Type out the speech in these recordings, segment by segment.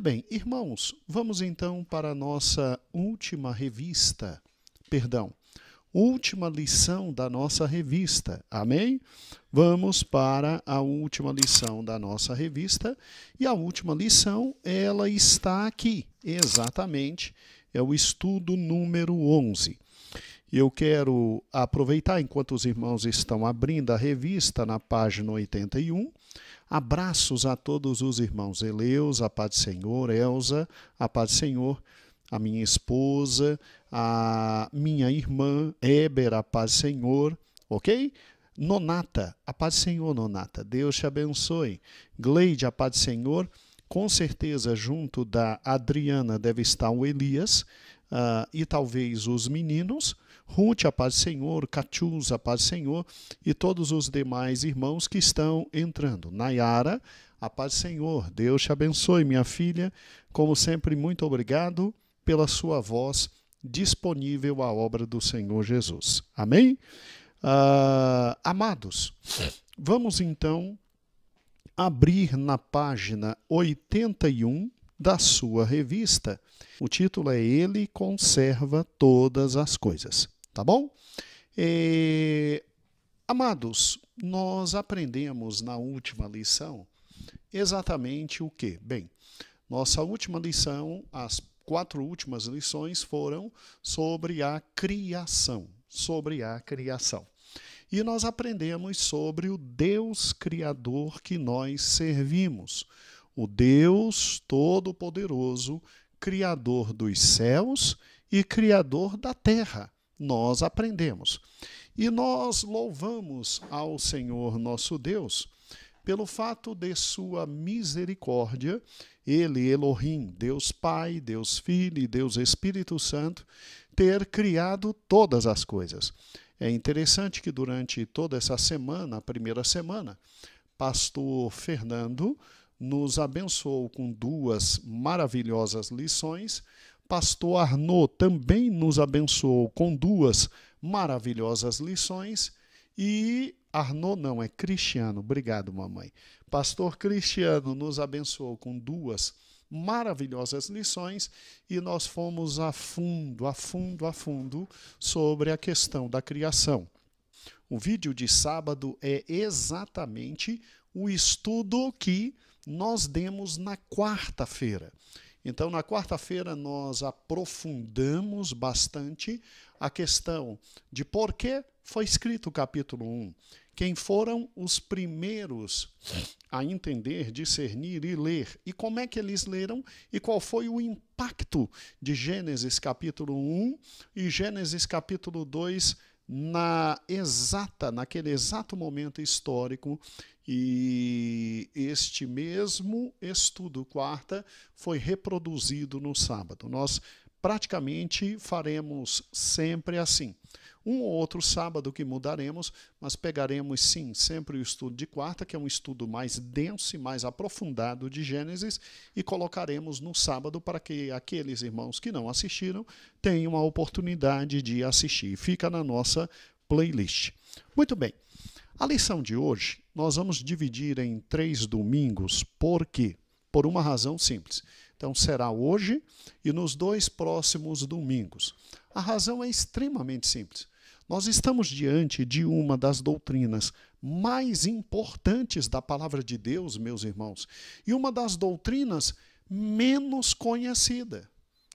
bem, irmãos, vamos então para a nossa última última lição da nossa revista, amém? Vamos para a última lição da nossa revista, e a última lição, ela está aqui, exatamente, é o estudo número 11. Eu quero aproveitar, enquanto os irmãos estão abrindo a revista na página 81, abraços a todos os irmãos Eleus, a paz do Senhor, Elza, a paz do Senhor, a minha esposa, a minha irmã, Éber, a paz do Senhor, ok? Nonata, a paz do Senhor, Nonata, Deus te abençoe. Gleide, a paz do Senhor, com certeza junto da Adriana deve estar o Elias, e talvez os meninos, Ruth, a paz do Senhor, Catius, a paz do Senhor, e todos os demais irmãos que estão entrando. Nayara, a paz do Senhor, Deus te abençoe, minha filha, como sempre, muito obrigado pela sua voz disponível à obra do Senhor Jesus. Amém? Amados, vamos então abrir na página 81 da sua revista. O título é Ele Conserva Todas as Coisas, tá bom? Amados, nós aprendemos na última lição exatamente o quê? Bem, nossa última lição, as 4 últimas lições foram sobre a criação, E nós aprendemos sobre o Deus Criador que nós servimos, o Deus Todo-Poderoso, Criador dos céus e Criador da terra. Nós aprendemos. E nós louvamos ao Senhor nosso Deus pelo fato de sua misericórdia, Ele, Elohim, Deus Pai, Deus Filho e Deus Espírito Santo, ter criado todas as coisas. É interessante que durante toda essa semana, a primeira semana, pastor Fernando nos abençoou com 2 maravilhosas lições. Pastor Arnaud também nos abençoou com 2 maravilhosas lições. E Arnaud não, é Cristiano. Obrigado, mamãe. Pastor Cristiano nos abençoou com 2 maravilhosas lições e nós fomos a fundo sobre a questão da criação. O vídeo de sábado é exatamente o estudo que nós demos na quarta-feira. Então, na quarta-feira, nós aprofundamos bastante a questão de por que foi escrito o capítulo 1. Quem foram os primeiros a entender, discernir e ler. E como é que eles leram e qual foi o impacto de Gênesis capítulo 1 e Gênesis capítulo 2 naquele exato momento histórico. E este mesmo estudo quarta foi reproduzido no sábado. Nós praticamente faremos sempre assim. Um ou outro sábado que mudaremos, mas pegaremos sim sempre o estudo de quarta, que é um estudo mais denso e mais aprofundado de Gênesis, e colocaremos no sábado para que aqueles irmãos que não assistiram tenham a oportunidade de assistir. Fica na nossa playlist. Muito bem. A lição de hoje nós vamos dividir em 3 domingos. Por quê? Por uma razão simples. Então será hoje e nos 2 próximos domingos. A razão é extremamente simples. Nós estamos diante de uma das doutrinas mais importantes da palavra de Deus, meus irmãos, e uma das doutrinas menos conhecida.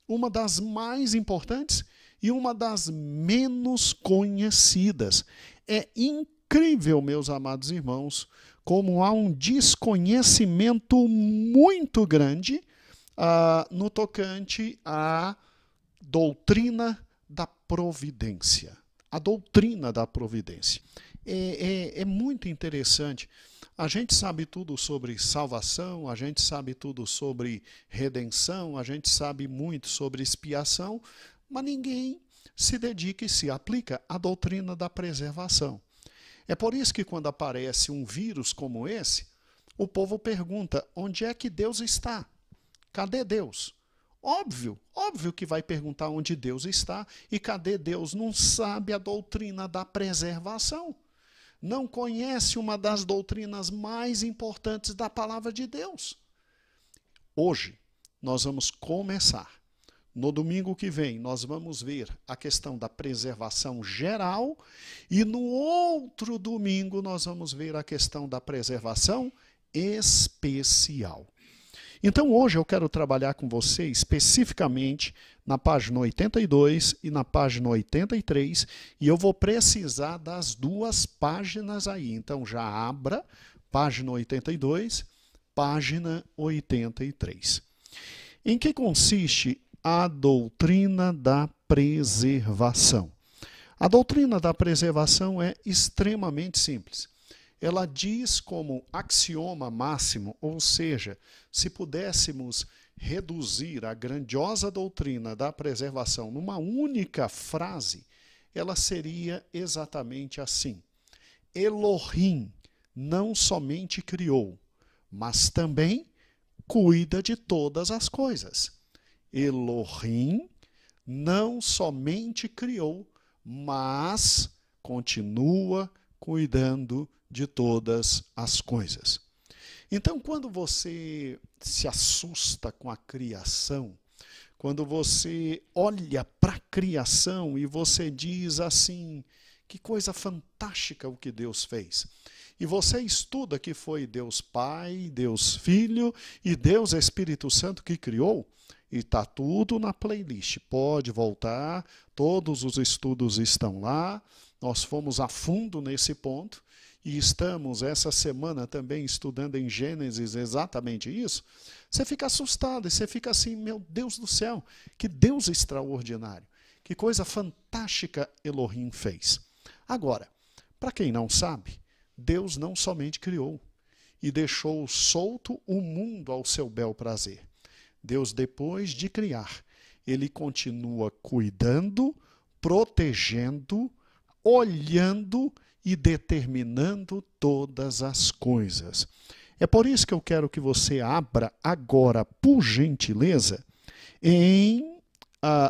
Uma das mais importantes e uma das menos conhecidas. É incrível, meus amados irmãos, como há um desconhecimento muito grande no tocante à doutrina da providência. A doutrina da providência. É muito interessante. A gente sabe tudo sobre salvação, a gente sabe tudo sobre redenção, a gente sabe muito sobre expiação, mas ninguém se dedica e se aplica à doutrina da preservação. É por isso que quando aparece um vírus como esse, o povo pergunta, onde é que Deus está? Cadê Deus? Óbvio que vai perguntar onde Deus está e cadê Deus? Não sabe a doutrina da preservação. Não conhece uma das doutrinas mais importantes da palavra de Deus. Hoje, nós vamos começar. No domingo que vem, nós vamos ver a questão da preservação geral e no outro domingo nós vamos ver a questão da preservação especial. Então hoje eu quero trabalhar com você especificamente na página 82 e na página 83 e eu vou precisar das duas páginas aí. Então já abra página 82, página 83. Em que consiste a doutrina da preservação? A doutrina da preservação é extremamente simples. Ela diz como axioma máximo, ou seja, se pudéssemos reduzir a grandiosa doutrina da preservação numa única frase, ela seria exatamente assim: Elohim não somente criou, mas também cuida de todas as coisas. Elohim não somente criou, mas continua cuidando de todas as coisas. Então, quando você se assusta com a criação, quando você olha para a criação e você diz assim, que coisa fantástica o que Deus fez. E você estuda que foi Deus Pai, Deus Filho e Deus Espírito Santo que criou, e está tudo na playlist. Pode voltar, todos os estudos estão lá, nós fomos a fundo nesse ponto. E estamos essa semana também estudando em Gênesis exatamente isso, você fica assustado e você fica assim, meu Deus do céu, que Deus extraordinário, que coisa fantástica Elohim fez. Agora, para quem não sabe, Deus não somente criou e deixou solto o mundo ao seu bel prazer. Deus, depois de criar, ele continua cuidando, protegendo, olhando e determinando todas as coisas. É por isso que eu quero que você abra agora, por gentileza,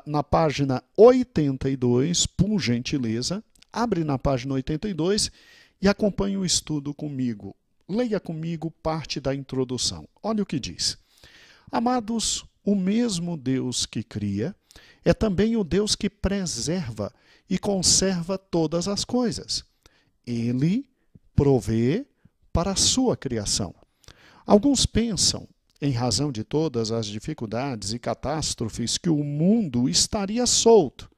na página 82, por gentileza, abre na página 82 e acompanhe o estudo comigo. Leia comigo parte da introdução. Olha o que diz. Amados, o mesmo Deus que cria é também o Deus que preserva e conserva todas as coisas. Ele provê para a sua criação. Alguns pensam, em razão de todas as dificuldades e catástrofes, que o mundo estaria solto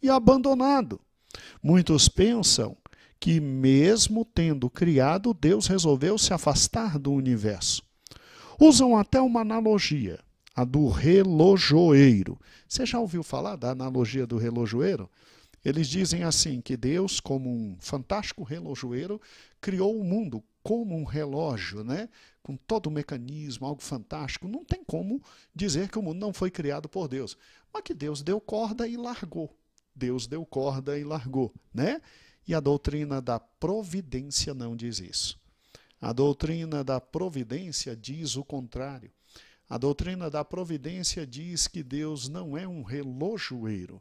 e abandonado. Muitos pensam que, mesmo tendo criado, Deus resolveu se afastar do universo. Usam até uma analogia, a do relojoeiro. Você já ouviu falar da analogia do relojoeiro? Eles dizem assim, que Deus, como um fantástico relojoeiro, criou o mundo como um relógio, né? Com todo o mecanismo, algo fantástico. Não tem como dizer que o mundo não foi criado por Deus. Mas que Deus deu corda e largou. Deus deu corda e largou, né? E a doutrina da providência não diz isso. A doutrina da providência diz o contrário. A doutrina da providência diz que Deus não é um relojoeiro,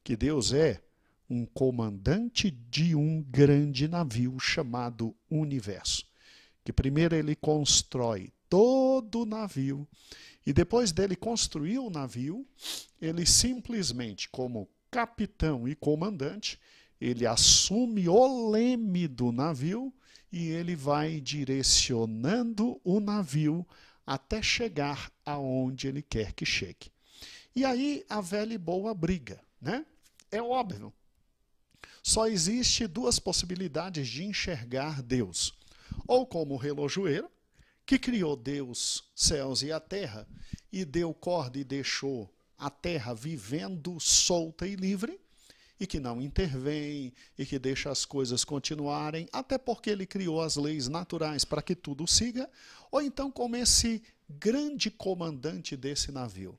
que Deus é um comandante de um grande navio chamado universo. Que primeiro ele constrói todo o navio e depois dele construir o navio, ele simplesmente, como capitão e comandante, ele assume o leme do navio e ele vai direcionando o navio até chegar aonde ele quer que chegue. E aí a velha e boa briga, né? É óbvio. Só existe duas possibilidades de enxergar Deus. Ou como o relojoeiro, que criou Deus, céus e a terra, e deu corda e deixou a terra vivendo solta e livre, e que não intervém, e que deixa as coisas continuarem, até porque ele criou as leis naturais para que tudo siga, ou então como esse grande comandante desse navio.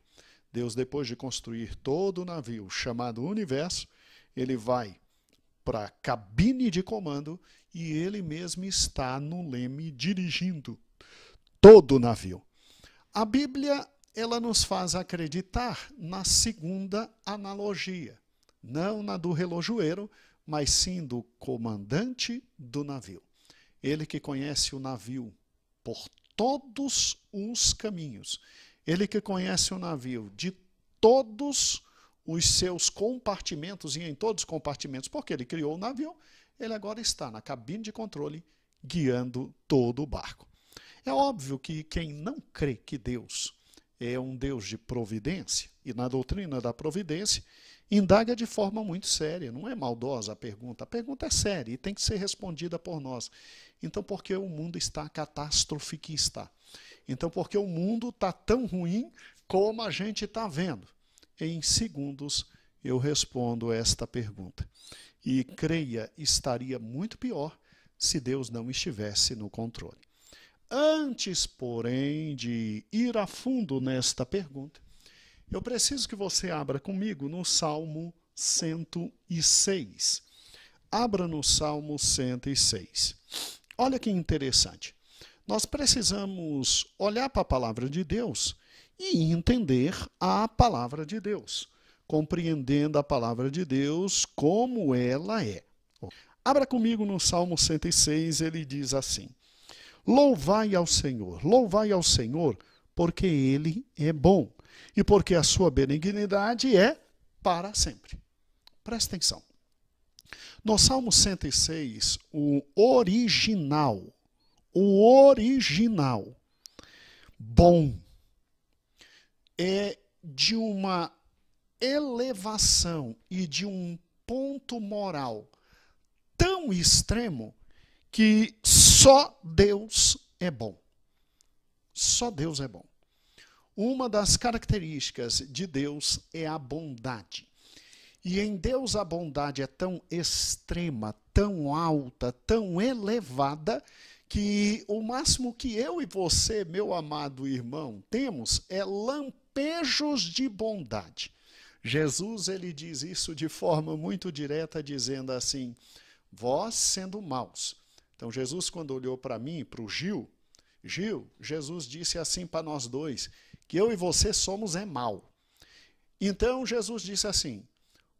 Deus, depois de construir todo o navio chamado universo, ele vai para a cabine de comando e ele mesmo está no leme dirigindo todo o navio. A Bíblia, ela nos faz acreditar na segunda analogia, não na do relojoeiro, mas sim do comandante do navio. Ele que conhece o navio por todos os caminhos. Ele que conhece o navio de todos os seus compartimentos e em todos os compartimentos, porque ele criou o navio, ele agora está na cabine de controle guiando todo o barco. É óbvio que quem não crê que Deus é um Deus de providência, e na doutrina da providência, indaga de forma muito séria. Não é maldosa a pergunta é séria e tem que ser respondida por nós. Então, por que o mundo está a catástrofe que está? Então, porque o mundo está tão ruim como a gente está vendo? Em segundos, eu respondo esta pergunta. E creia, estaria muito pior se Deus não estivesse no controle. Antes, porém, de ir a fundo nesta pergunta, eu preciso que você abra comigo no Salmo 106. Abra no Salmo 106. Olha que interessante. Nós precisamos olhar para a palavra de Deus e entender a palavra de Deus, compreendendo a palavra de Deus como ela é. Abra comigo no Salmo 106, ele diz assim: louvai ao Senhor, porque Ele é bom, e porque a sua benignidade é para sempre. Presta atenção. No Salmo 106, o original, bom, é de uma elevação e de um ponto moral tão extremo que só Deus é bom. Só Deus é bom. Uma das características de Deus é a bondade. E em Deus a bondade é tão extrema, tão alta, tão elevada, que o máximo que eu e você, meu amado irmão, temos é lampejos de bondade. Jesus, ele diz isso de forma muito direta, dizendo assim: vós sendo maus. Então, Jesus, quando olhou para mim, para o Gil, Jesus disse assim para nós dois, que eu e você somos mal. Então, Jesus disse assim: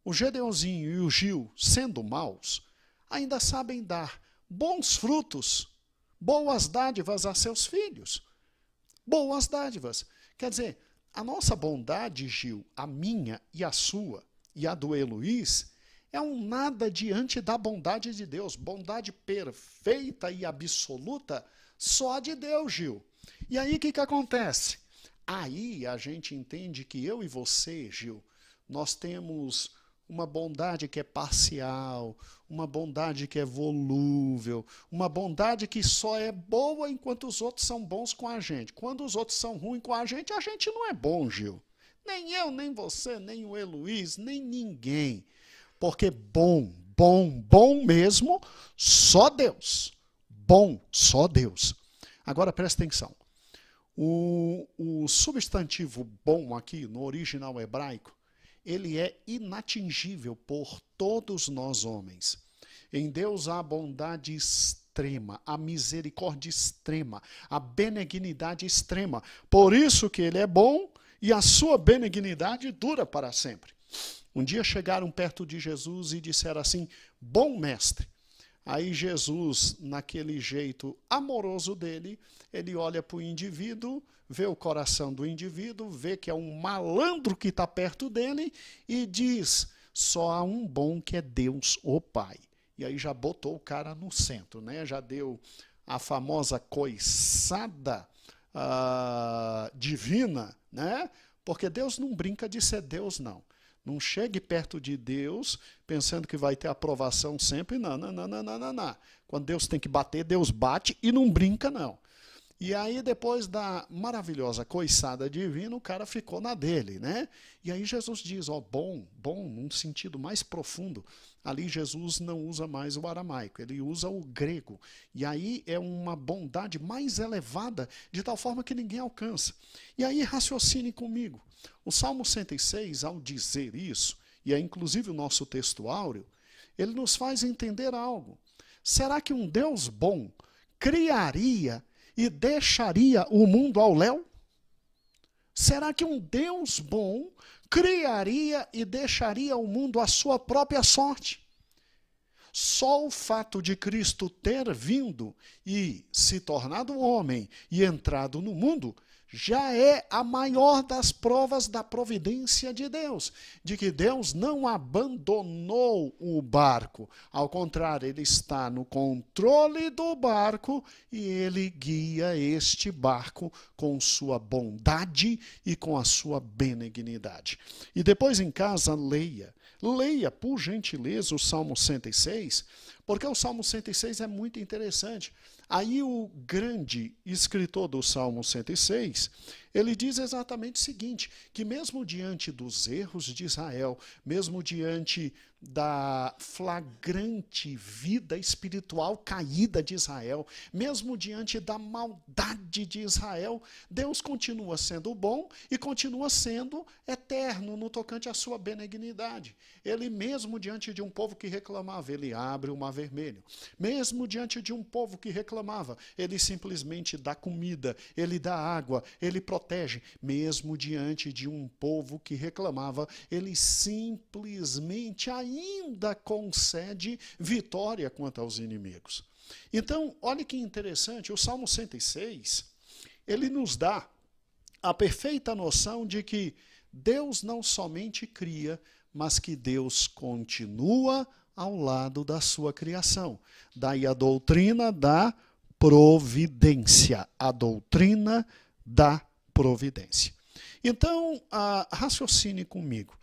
o Gedeãozinho e o Gil, sendo maus, ainda sabem dar bons frutos, boas dádivas a seus filhos. Boas dádivas. Quer dizer, a nossa bondade, Gil, a minha e a sua, e a do Heloís, é um nada diante da bondade de Deus. Bondade perfeita e absoluta só de Deus, Gil. E aí o que acontece? Aí a gente entende que eu e você, Gil, nós temos uma bondade que é parcial, uma bondade que é volúvel, uma bondade que só é boa enquanto os outros são bons com a gente. Quando os outros são ruins com a gente não é bom, Gil. Nem eu, nem você, nem o Heloís, nem ninguém. Porque bom mesmo, só Deus. Bom, só Deus. Agora presta atenção. O substantivo bom aqui, no original hebraico, ele é inatingível por todos nós homens. Em Deus há a bondade extrema, a misericórdia extrema, a benignidade extrema. Por isso que ele é bom e a sua benignidade dura para sempre. Um dia chegaram perto de Jesus e disseram assim: bom mestre. Aí Jesus, naquele jeito amoroso dele, ele olha para o indivíduo, vê o coração do indivíduo, vê que é um malandro que está perto dele e diz: só há um bom que é Deus, o Pai. E aí já botou o cara no centro, né? Já deu a famosa coiçada divina, né? Porque Deus não brinca de ser Deus, não. Não chegue perto de Deus pensando que vai ter aprovação sempre. Não. Quando Deus tem que bater, Deus bate e não brinca, não. E aí, depois da maravilhosa coiçada divina, o cara ficou na dele, né? E aí Jesus diz, ó, bom, num sentido mais profundo. Ali Jesus não usa mais o aramaico, ele usa o grego. E aí é uma bondade mais elevada, de tal forma que ninguém alcança. E aí raciocine comigo. O Salmo 106, ao dizer isso, e é inclusive o nosso texto áureo, ele nos faz entender algo. Será que um Deus bom criaria e deixaria o mundo ao léu? Será que um Deus bom criaria e deixaria o mundo à sua própria sorte? Só o fato de Cristo ter vindo e se tornado homem e entrado no mundo já é a maior das provas da providência de Deus, de que Deus não abandonou o barco. Ao contrário, ele está no controle do barco e ele guia este barco com sua bondade e com a sua benignidade. E depois em casa, leia, por gentileza, o Salmo 106, porque o Salmo 106 é muito interessante. Aí o grande escritor do Salmo 106, ele diz exatamente o seguinte, que mesmo diante dos erros de Israel, mesmo diante da flagrante vida espiritual caída de Israel, mesmo diante da maldade de Israel, Deus continua sendo bom e continua sendo eterno no tocante à sua benignidade. Ele mesmo diante de um povo que reclamava, ele abre o mar vermelho. Mesmo diante de um povo que reclamava, ele simplesmente dá comida, ele dá água, ele protege. Mesmo diante de um povo que reclamava, ele simplesmente ainda concede vitória contra os inimigos. Então, olha que interessante, o Salmo 106, ele nos dá a perfeita noção de que Deus não somente cria, mas que Deus continua ao lado da sua criação. Daí a doutrina da providência. A doutrina da providência. Então, raciocine comigo.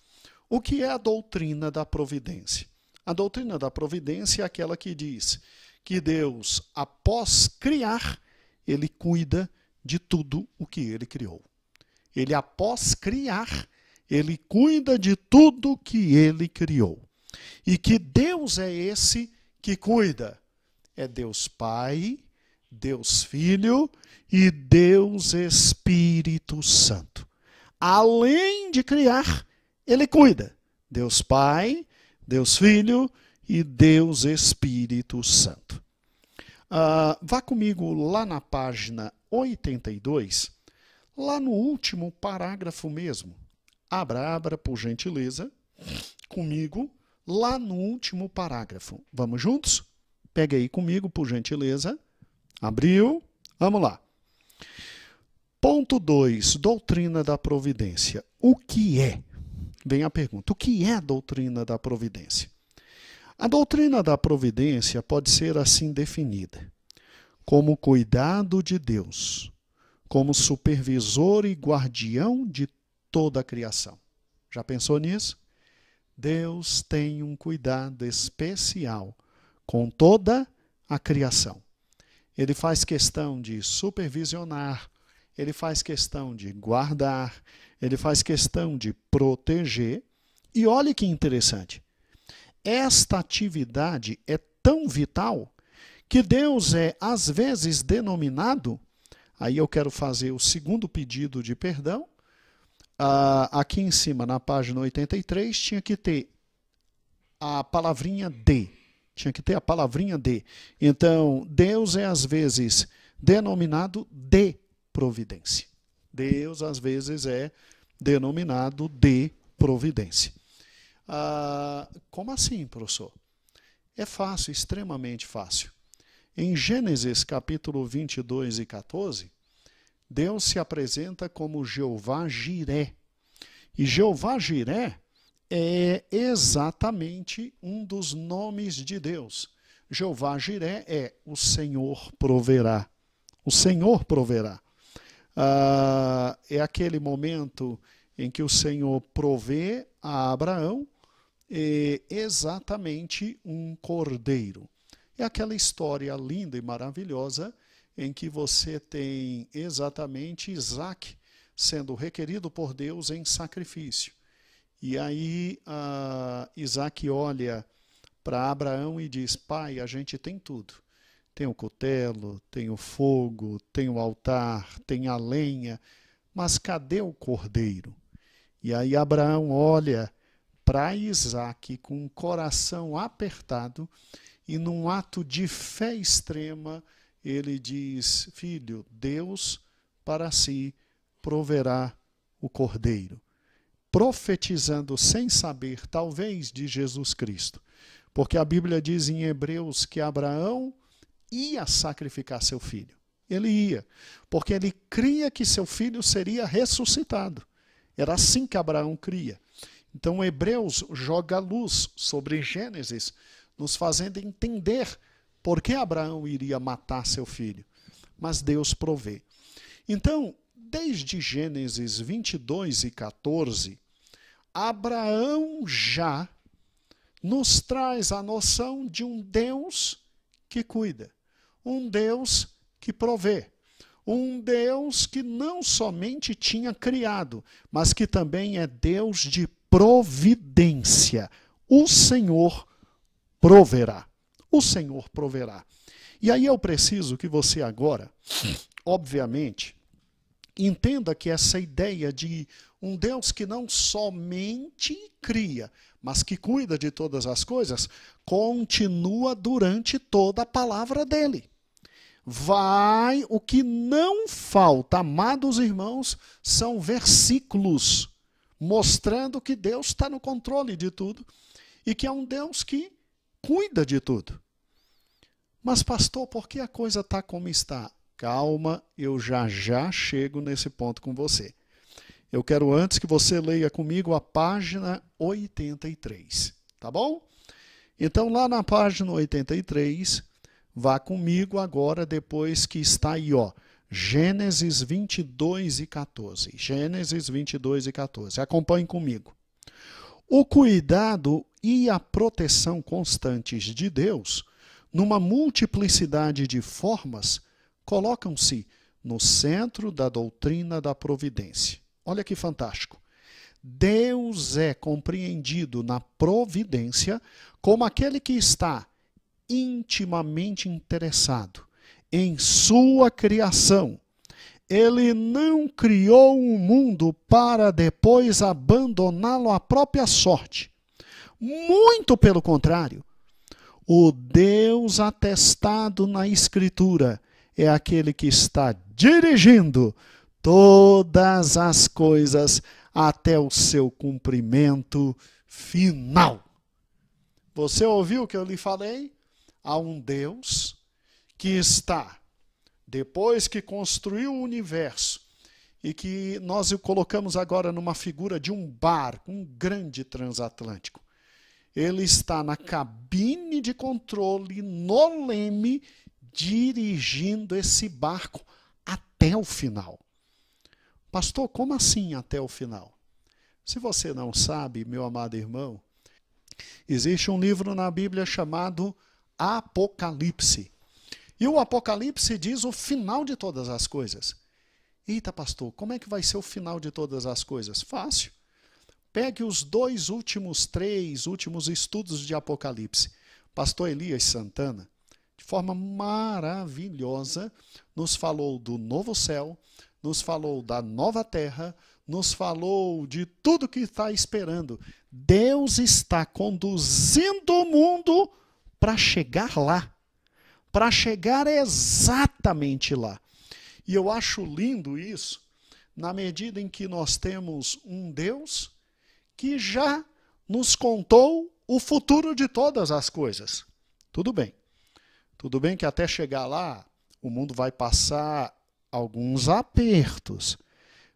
O que é a doutrina da providência? A doutrina da providência é aquela que diz que Deus, após criar, ele cuida de tudo o que ele criou. Ele, após criar, ele cuida de tudo que ele criou. E que Deus é esse que cuida? É Deus Pai, Deus Filho e Deus Espírito Santo. Além de criar, ele cuida. Deus Pai, Deus Filho e Deus Espírito Santo. Vá comigo lá na página 82, lá no último parágrafo mesmo. Abra, por gentileza, comigo, lá no último parágrafo. Vamos juntos? Pega aí comigo, por gentileza. Abriu. Vamos lá. Ponto 2, doutrina da providência. O que é? Vem a pergunta, o que é a doutrina da providência? A doutrina da providência pode ser assim definida: como cuidado de Deus, como supervisor e guardião de toda a criação. Já pensou nisso? Deus tem um cuidado especial com toda a criação. Ele faz questão de supervisionar, ele faz questão de guardar, ele faz questão de proteger. E olha que interessante, esta atividade é tão vital que Deus é, às vezes, denominado, aí eu quero fazer o segundo pedido de perdão, aqui em cima, na página 83, tinha que ter a palavrinha de. Tinha que ter a palavrinha de. Então, Deus é, às vezes, denominado de providência. Deus, às vezes, é denominado de providência. Como assim, professor? É fácil, extremamente fácil. Em Gênesis, capítulo 22 e 14, Deus se apresenta como Jeová Jiré. E Jeová Jiré é exatamente um dos nomes de Deus. Jeová Jiré é o Senhor proverá. O Senhor proverá. É aquele momento em que o Senhor provê a Abraão exatamente um cordeiro. É aquela história linda e maravilhosa em que você tem exatamente Isaac sendo requerido por Deus em sacrifício. E aí Isaac olha para Abraão e diz: pai, a gente tem tudo. Tem o cutelo, tem o fogo, tem o altar, tem a lenha, mas cadê o cordeiro? E aí Abraão olha para Isaac com o coração apertado e num ato de fé extrema, ele diz: filho, Deus para si proverá o cordeiro. Profetizando sem saber, talvez, de Jesus Cristo. Porque a Bíblia diz em Hebreus que Abraão ia sacrificar seu filho. Ele ia, porque ele cria que seu filho seria ressuscitado. Era assim que Abraão cria. Então, Hebreus joga luz sobre Gênesis, nos fazendo entender por que Abraão iria matar seu filho. Mas Deus provê. Então, desde Gênesis 22 e 14, Abraão já nos traz a noção de um Deus que cuida, um Deus que provê, um Deus que não somente tinha criado, mas que também é Deus de providência. O Senhor proverá. O Senhor proverá. E aí eu preciso que você agora, obviamente, entenda que essa ideia de um Deus que não somente cria, mas que cuida de todas as coisas, continua durante toda a palavra dele. O que não falta, amados irmãos, são versículos mostrando que Deus está no controle de tudo e que é um Deus que cuida de tudo. Mas, pastor, por que a coisa está como está? Calma, eu já chego nesse ponto com você. Eu quero antes que você leia comigo a página 83, tá bom? Então, lá na página 83, vá comigo agora, depois que está aí, ó, Gênesis 22 e 14. Gênesis 22 e 14. Acompanhe comigo. O cuidado e a proteção constantes de Deus, numa multiplicidade de formas, colocam-se no centro da doutrina da providência. Olha que fantástico. Deus é compreendido na providência como aquele que está intimamente interessado em sua criação. Ele não criou um mundo para depois abandoná-lo à própria sorte. Muito pelo contrário. O Deus atestado na Escritura é aquele que está dirigindo todas as coisas até o seu cumprimento final. Você ouviu o que eu lhe falei? Há um Deus que está, depois que construiu o universo, e que nós o colocamos agora numa figura de um barco, um grande transatlântico. Ele está na cabine de controle, no leme, dirigindo esse barco até o final. Pastor, como assim até o final? Se você não sabe, meu amado irmão, existe um livro na Bíblia chamado Apocalipse. E o Apocalipse diz o final de todas as coisas. Eita, pastor, como é que vai ser o final de todas as coisas? Fácil. Pegue os três últimos estudos de Apocalipse. Pastor Elias Santana, de forma maravilhosa, nos falou do novo céu, nos falou da nova terra, nos falou de tudo que está esperando. Deus está conduzindo o mundo para chegar lá, para chegar exatamente lá. E eu acho lindo isso, na medida em que nós temos um Deus que já nos contou o futuro de todas as coisas. Tudo bem que até chegar lá, o mundo vai passar alguns apertos.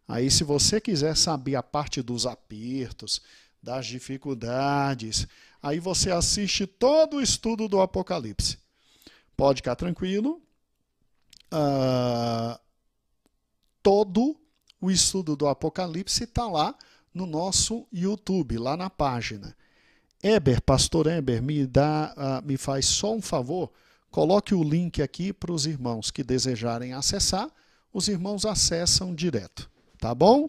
Aí, se você quiser saber a parte dos apertos, das dificuldades, aí você assiste todo o estudo do Apocalipse. Pode ficar tranquilo. Todo o estudo do Apocalipse está lá no nosso YouTube, lá na página. Pastor Eber, me faz só um favor, coloque o link aqui para os irmãos que desejarem acessar, os irmãos acessam direto, tá bom?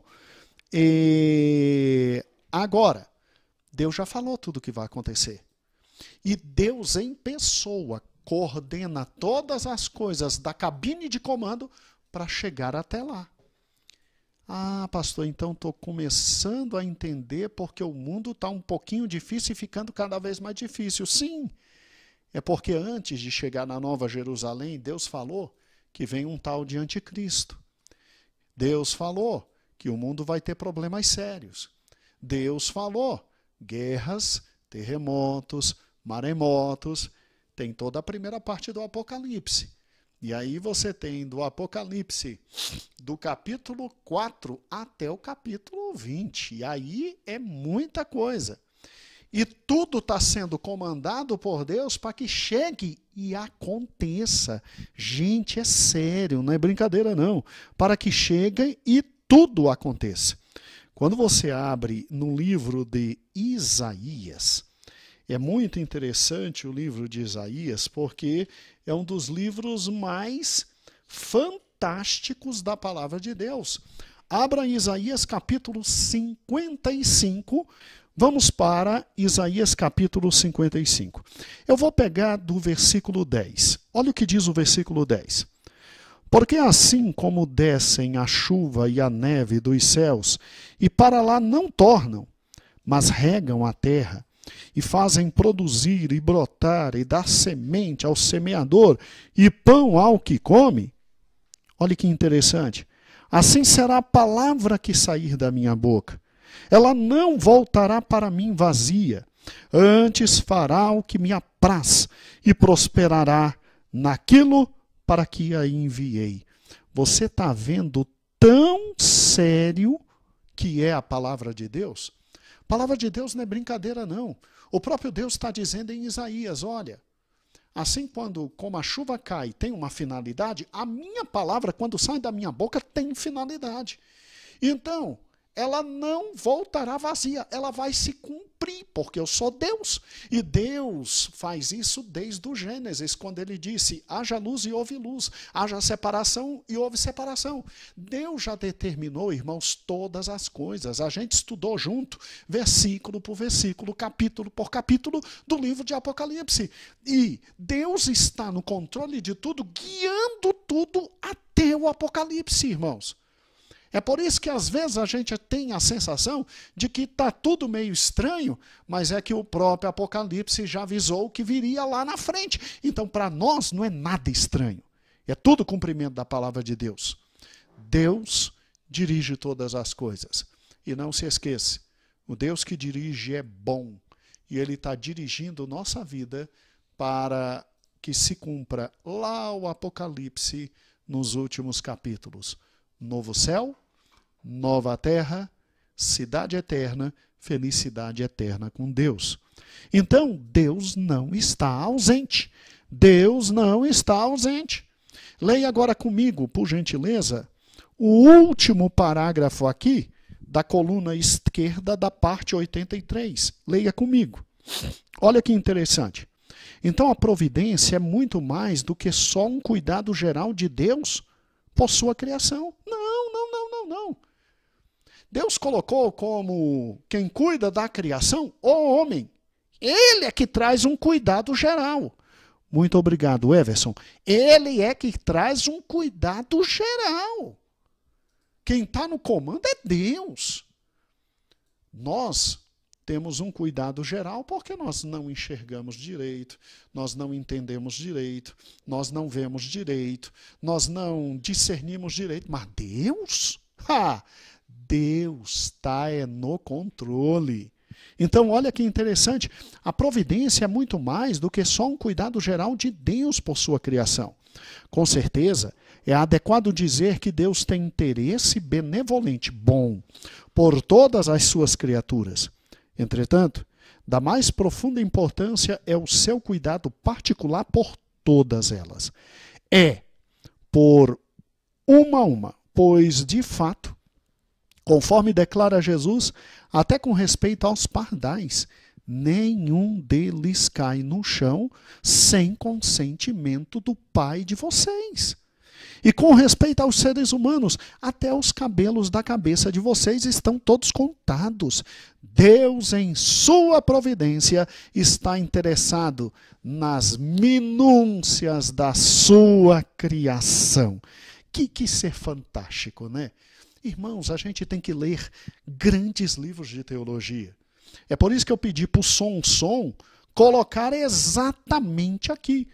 E agora, Deus já falou tudo o que vai acontecer. E Deus em pessoa coordena todas as coisas da cabine de comando para chegar até lá. Ah, pastor, então estou começando a entender porque o mundo está um pouquinho difícil e ficando cada vez mais difícil. Sim, é porque antes de chegar na Nova Jerusalém, Deus falou que vem um tal de anticristo. Deus falou que o mundo vai ter problemas sérios. Deus falou guerras, terremotos, maremotos, tem toda a primeira parte do Apocalipse. E aí você tem do Apocalipse, do capítulo 4 até o capítulo 20. E aí é muita coisa. E tudo está sendo comandado por Deus para que chegue e aconteça. Gente, é sério, não é brincadeira não. Para que chegue e tudo aconteça. Quando você abre no livro de Isaías, é muito interessante o livro de Isaías, porque é um dos livros mais fantásticos da palavra de Deus. Abra Isaías capítulo 55, vamos para Isaías capítulo 55. Eu vou pegar do versículo 10. Olha o que diz o versículo 10. Porque assim como descem a chuva e a neve dos céus, e para lá não tornam, mas regam a terra, e fazem produzir e brotar, e dar semente ao semeador, e pão ao que come, olha que interessante, assim será a palavra que sair da minha boca. Ela não voltará para mim vazia, antes fará o que me apraz, e prosperará naquilo para que a enviei. Você está vendo tão sério que é a palavra de Deus? A palavra de Deus não é brincadeira, não. O próprio Deus está dizendo em Isaías, olha, assim como a chuva cai tem uma finalidade, a minha palavra, quando sai da minha boca, tem finalidade. Então, ela não voltará vazia, ela vai se cumprir, porque eu sou Deus. E Deus faz isso desde o Gênesis, quando ele disse, haja luz e houve luz, haja separação e houve separação. Deus já determinou, irmãos, todas as coisas. A gente estudou junto, versículo por versículo, capítulo por capítulo, do livro de Apocalipse. E Deus está no controle de tudo, guiando tudo até o Apocalipse, irmãos. É por isso que às vezes a gente tem a sensação de que está tudo meio estranho, mas é que o próprio Apocalipse já avisou que viria lá na frente. Então, para nós, não é nada estranho. É tudo cumprimento da palavra de Deus. Deus dirige todas as coisas. E não se esqueça, o Deus que dirige é bom. E Ele está dirigindo nossa vida para que se cumpra lá o Apocalipse nos últimos capítulos. Novo céu, nova terra, cidade eterna, felicidade eterna com Deus. Então, Deus não está ausente. Deus não está ausente. Leia agora comigo, por gentileza, o último parágrafo aqui da coluna esquerda da parte 83. Leia comigo. Olha que interessante. Então, a providência é muito mais do que só um cuidado geral de Deus por sua criação. Não. Deus colocou como quem cuida da criação o homem. Ele é que traz um cuidado geral. Muito obrigado, Everson. Ele é que traz um cuidado geral. Quem está no comando é Deus. Nós temos um cuidado geral porque nós não enxergamos direito, nós não entendemos direito, nós não vemos direito, nós não discernimos direito. Mas Deus? Deus está no controle. Então, olha que interessante. A providência é muito mais do que só um cuidado geral de Deus por sua criação. Com certeza, é adequado dizer que Deus tem interesse benevolente, bom, por todas as suas criaturas. Entretanto, da mais profunda importância é o seu cuidado particular por todas elas. É por uma a uma, pois, de fato, conforme declara Jesus, até com respeito aos pardais, nenhum deles cai no chão sem consentimento do Pai de vocês. E com respeito aos seres humanos, até os cabelos da cabeça de vocês estão todos contados. Deus, em sua providência, está interessado nas minúcias da sua criação. Que ser fantástico, né? Irmãos, a gente tem que ler grandes livros de teologia. É por isso que eu pedi para o som colocar exatamente aqui.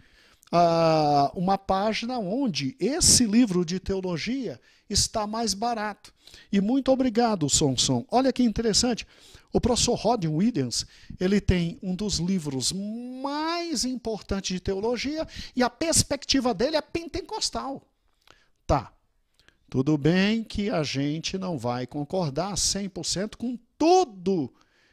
uma página onde esse livro de teologia está mais barato. E muito obrigado, Sonson. Olha que interessante. O professor Rodney Williams, ele tem um dos livros mais importantes de teologia e a perspectiva dele é pentecostal. Tá, tudo bem que a gente não vai concordar 100% com tudo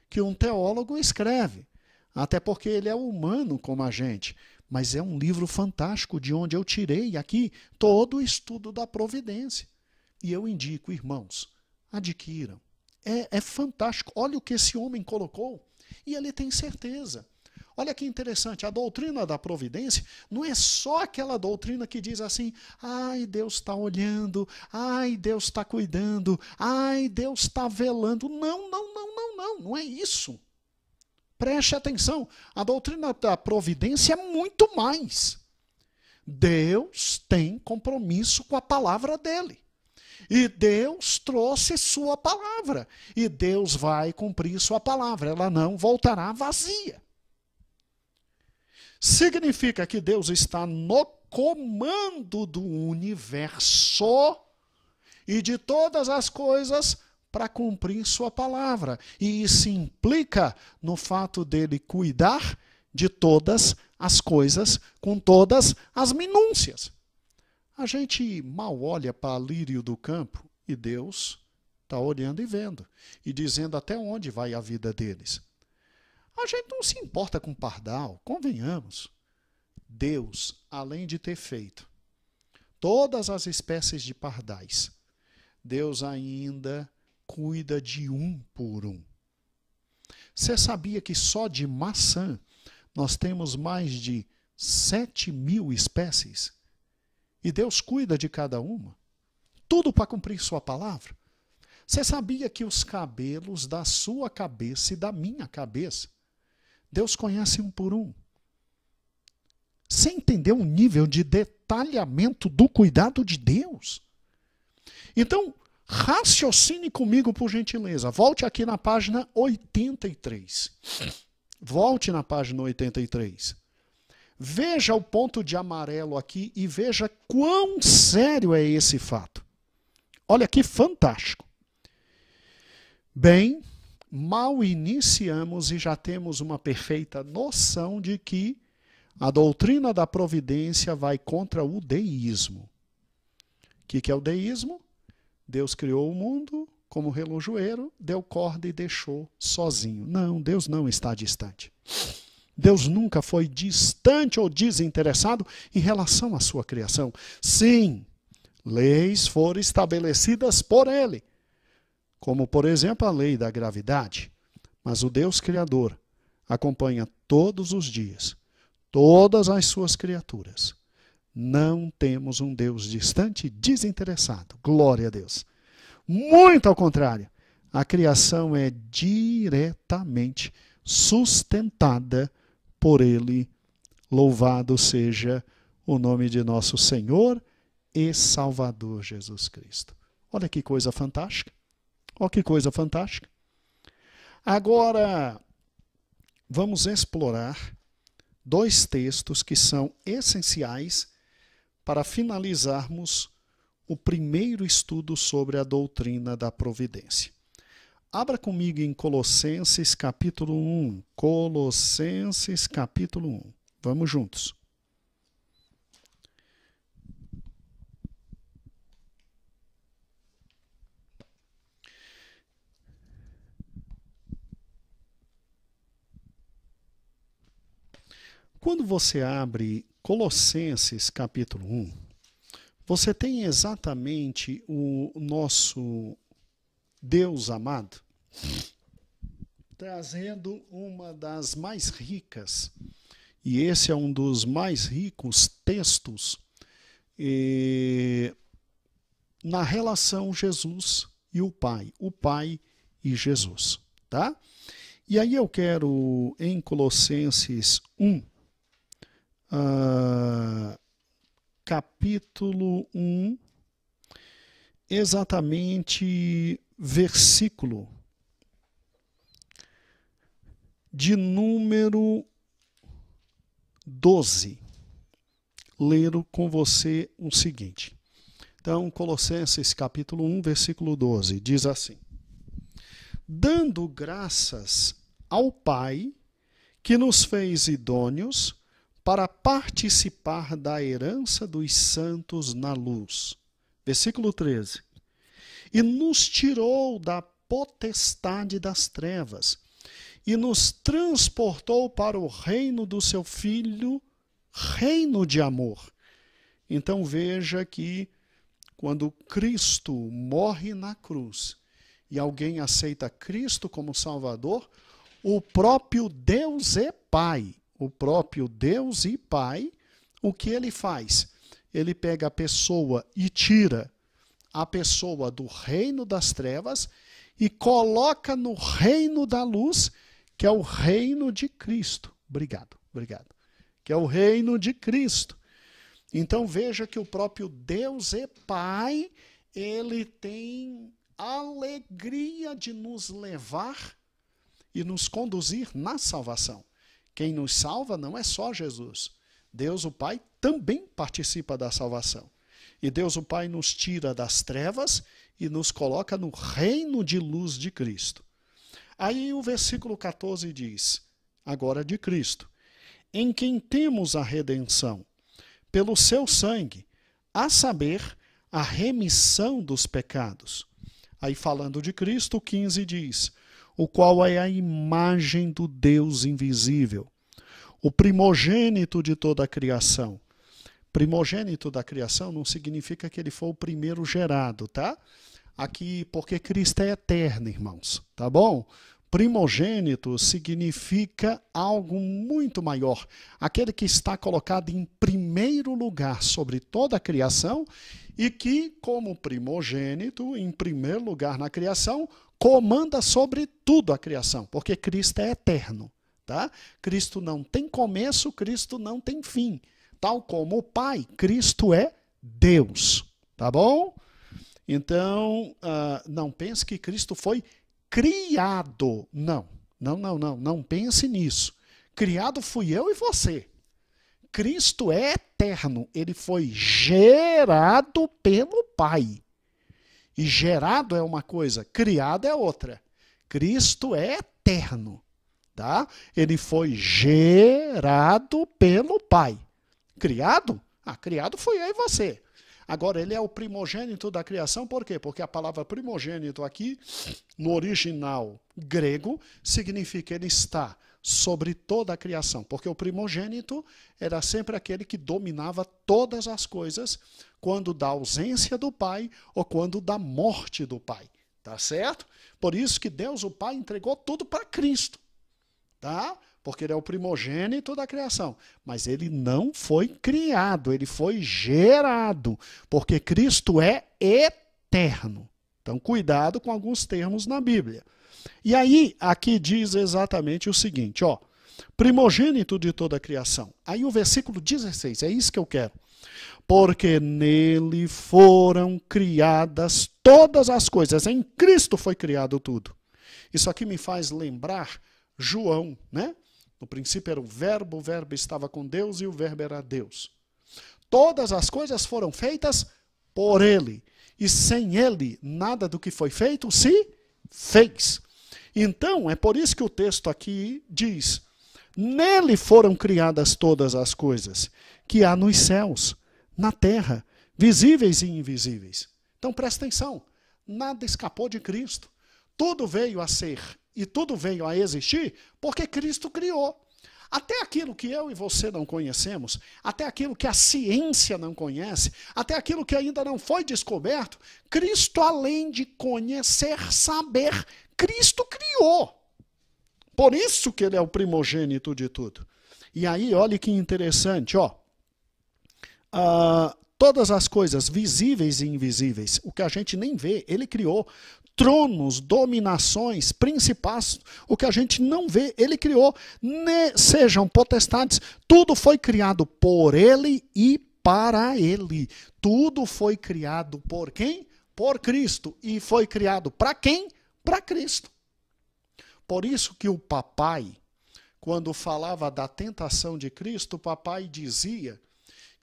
que um teólogo escreve, até porque ele é humano como a gente, mas é um livro fantástico de onde eu tirei aqui todo o estudo da providência. E eu indico, irmãos, adquiram. É fantástico. Olha o que esse homem colocou. E ele tem certeza. Olha que interessante. A doutrina da providência não é só aquela doutrina que diz assim, ai, Deus está olhando, ai, Deus está cuidando, ai, Deus está velando. Não, não, não, não, não. Não é isso. Preste atenção. A doutrina da providência é muito mais. Deus tem compromisso com a palavra dele. E Deus trouxe sua palavra. E Deus vai cumprir sua palavra. Ela não voltará vazia. Significa que Deus está no comando do universo e de todas as coisas para cumprir sua palavra. E isso implica no fato dele cuidar de todas as coisas com todas as minúcias. A gente mal olha para lírio do campo e Deus está olhando e vendo e dizendo até onde vai a vida deles. A gente não se importa com pardal, convenhamos. Deus, além de ter feito todas as espécies de pardais, Deus ainda cuida de um por um. Você sabia que só de maçã nós temos mais de 7.000 espécies? E Deus cuida de cada uma. Tudo para cumprir sua palavra. Você sabia que os cabelos da sua cabeça e da minha cabeça, Deus conhece um por um? Você entendeu o nível de detalhamento do cuidado de Deus? Então, raciocine comigo, por gentileza. Volte aqui na página 83. Volte na página 83. Veja o ponto de amarelo aqui e veja quão sério é esse fato. Olha que fantástico. Bem, mal iniciamos e já temos uma perfeita noção de que a doutrina da providência vai contra o deísmo. O que é o deísmo? Deus criou o mundo como relojoeiro, deu corda e deixou sozinho. Não, Deus não está distante. Deus nunca foi distante ou desinteressado em relação à sua criação. Sim, leis foram estabelecidas por ele, como, por exemplo, a lei da gravidade. Mas o Deus Criador acompanha todos os dias todas as suas criaturas. Não temos um Deus distante e desinteressado. Glória a Deus. Muito ao contrário, a criação é diretamente sustentada por Ele. Louvado seja o nome de nosso Senhor e Salvador Jesus Cristo. Olha que coisa fantástica. Olha que coisa fantástica. Agora, vamos explorar dois textos que são essenciais para finalizarmos o primeiro estudo sobre a doutrina da providência. Abra comigo em Colossenses capítulo 1. Colossenses capítulo 1. Vamos juntos. Quando você abre Colossenses capítulo 1, você tem exatamente o nosso Deus amado trazendo uma das mais ricas, e esse é um dos mais ricos textos na relação Jesus e o Pai e Jesus, tá? E aí eu quero, em Colossenses 1, capítulo 1, exatamente versículo de número 12. ler com você o seguinte. Então, Colossenses capítulo 1, versículo 12, diz assim: dando graças ao Pai, que nos fez idôneos para participar da herança dos santos na luz. Versículo 13. E nos tirou da potestade das trevas e nos transportou para o reino do seu Filho, reino de amor. Então veja que quando Cristo morre na cruz e alguém aceita Cristo como Salvador, o próprio Deus é Pai. O próprio Deus e Pai, o que ele faz? Ele pega a pessoa e tira a pessoa do reino das trevas e coloca no reino da luz, que é o reino de Cristo. Obrigado. Que é o reino de Cristo. Então veja que o próprio Deus é Pai, ele tem alegria de nos levar e nos conduzir na salvação. Quem nos salva não é só Jesus. Deus, o Pai, também participa da salvação. E Deus, o Pai, nos tira das trevas e nos coloca no reino de luz de Cristo. Aí o versículo 14 diz, agora de Cristo, em quem temos a redenção, pelo seu sangue, a saber, a remissão dos pecados. Aí falando de Cristo, 15 diz, o qual é a imagem do Deus invisível, o primogênito de toda a criação. Primogênito da criação não significa que ele foi o primeiro gerado, tá? Aqui, porque Cristo é eterno, irmãos, tá bom? Primogênito significa algo muito maior. Aquele que está colocado em primeiro lugar sobre toda a criação e que, como primogênito, em primeiro lugar na criação, comanda sobre tudo a criação, porque Cristo é eterno, tá? Cristo não tem começo, Cristo não tem fim. Tal como o Pai, Cristo é Deus, tá bom? Então, não pense que Cristo foi criado. Não pense nisso. Criado fui eu e você. Cristo é eterno, ele foi gerado pelo Pai. E gerado é uma coisa, criado é outra. Cristo é eterno, tá? Ele foi gerado pelo Pai. Criado? Criado fui eu e você. Agora, ele é o primogênito da criação, por quê? Porque a palavra primogênito aqui, no original grego, significa ele está sobre toda a criação. Porque o primogênito era sempre aquele que dominava todas as coisas quando da ausência do pai ou quando da morte do pai. Tá certo? Por isso que Deus, o Pai, entregou tudo para Cristo. Tá? Porque ele é o primogênito da criação. Mas ele não foi criado, ele foi gerado. Porque Cristo é eterno. Então, cuidado com alguns termos na Bíblia. E aí, aqui diz exatamente o seguinte, ó. Primogênito de toda a criação. Aí o versículo 16, é isso que eu quero. Porque nele foram criadas todas as coisas. Em Cristo foi criado tudo. Isso aqui me faz lembrar João, né? No princípio era o verbo estava com Deus e o verbo era Deus. Todas as coisas foram feitas por ele. E sem ele, nada do que foi feito se fez. Então, é por isso que o texto aqui diz, nele foram criadas todas as coisas que há nos céus, na terra, visíveis e invisíveis. Então, presta atenção, nada escapou de Cristo. Tudo veio a ser e tudo veio a existir porque Cristo criou. Até aquilo que eu e você não conhecemos, até aquilo que a ciência não conhece, até aquilo que ainda não foi descoberto, Cristo, além de conhecer, saber, Cristo criou. Por isso que ele é o primogênito de tudo. E aí, olha que interessante, ó. Todas as coisas visíveis e invisíveis, o que a gente nem vê, ele criou. Tronos, dominações, principados, o que a gente não vê, ele criou. Sejam potestades, tudo foi criado por ele e para ele. Tudo foi criado por quem? Por Cristo. E foi criado para quem? Para Cristo. Por isso que o papai, quando falava da tentação de Cristo, o papai dizia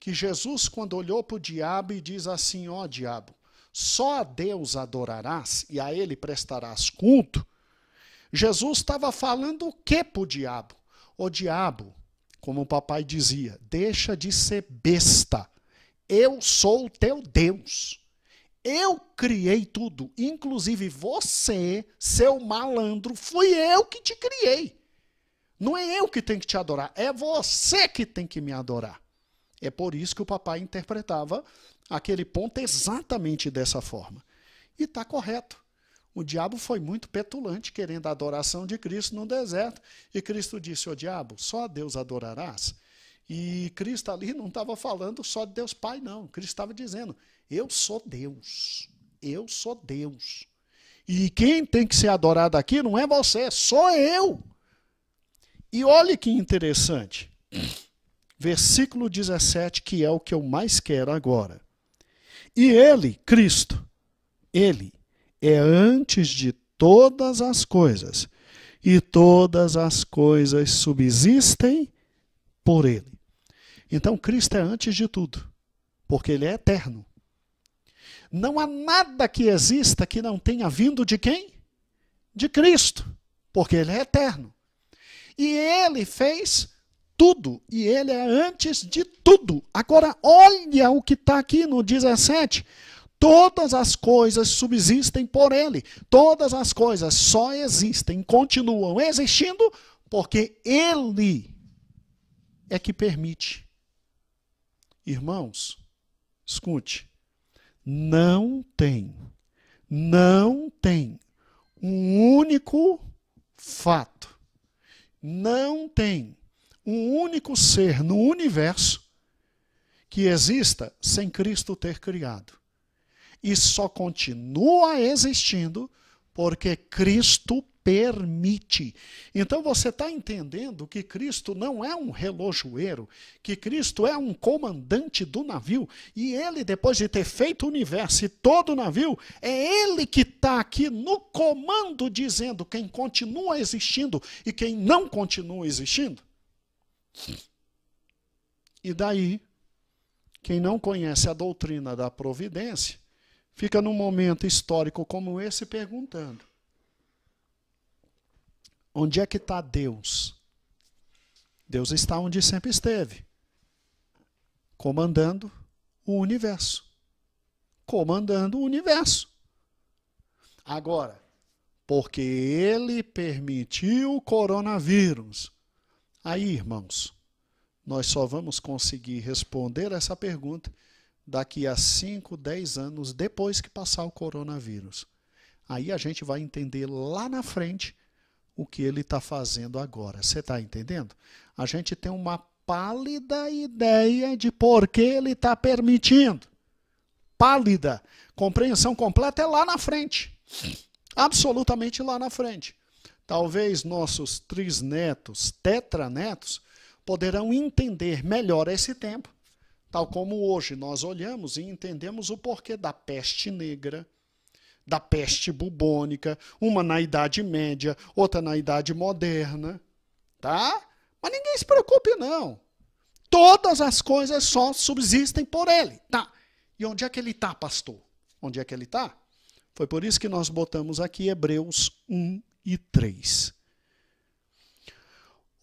que Jesus, quando olhou para o diabo e diz assim, ó diabo, só a Deus adorarás e a ele prestarás culto, Jesus estava falando o que para o diabo? Ô diabo, como o papai dizia, deixa de ser besta. Eu sou o teu Deus. Eu criei tudo, inclusive você, seu malandro, fui eu que te criei. Não é eu que tenho que te adorar, é você que tem que me adorar. É por isso que o papai interpretava aquele ponto exatamente dessa forma. E está correto. O diabo foi muito petulante, querendo a adoração de Cristo no deserto. E Cristo disse, ô diabo, só a Deus adorarás? E Cristo ali não estava falando só de Deus Pai, não. Cristo estava dizendo, eu sou Deus. Eu sou Deus. E quem tem que ser adorado aqui não é você, sou eu. E olha que interessante. Versículo 17, que é o que eu mais quero agora. E ele, Cristo, ele é antes de todas as coisas, e todas as coisas subsistem por ele. Então, Cristo é antes de tudo, porque ele é eterno. Não há nada que exista que não tenha vindo de quem? De Cristo, porque ele é eterno. E ele fez tudo, e ele é antes de tudo. Agora, olha o que está aqui no 17. Todas as coisas subsistem por ele. Todas as coisas só existem, continuam existindo, porque ele é que permite. Irmãos, escute, não tem um único fato, não tem um único ser no universo que exista sem Cristo ter criado. E só continua existindo porque Cristo permite. Então você está entendendo que Cristo não é um relojoeiro, que Cristo é um comandante do navio, e ele, depois de ter feito o universo e todo o navio, é ele que está aqui no comando dizendo quem continua existindo e quem não continua existindo. E daí, quem não conhece a doutrina da providência, fica num momento histórico como esse perguntando, onde é que está Deus? Deus está onde sempre esteve, comandando o universo. Comandando o universo. Agora, porque ele permitiu o coronavírus. Aí, irmãos, nós só vamos conseguir responder essa pergunta daqui a 5, 10 anos, depois que passar o coronavírus. Aí a gente vai entender lá na frente o que ele está fazendo agora. Você está entendendo? A gente tem uma pálida ideia de por que ele está permitindo. Pálida. Compreensão completa é lá na frente. Absolutamente lá na frente. Talvez nossos trisnetos, tetranetos, poderão entender melhor esse tempo. Tal como hoje nós olhamos e entendemos o porquê da peste negra, da peste bubônica, uma na Idade Média, outra na Idade Moderna, tá? Mas ninguém se preocupe, não. Todas as coisas só subsistem por ele, tá? E onde é que ele está, pastor? Onde é que ele está? Foi por isso que nós botamos aqui Hebreus 1 e 3.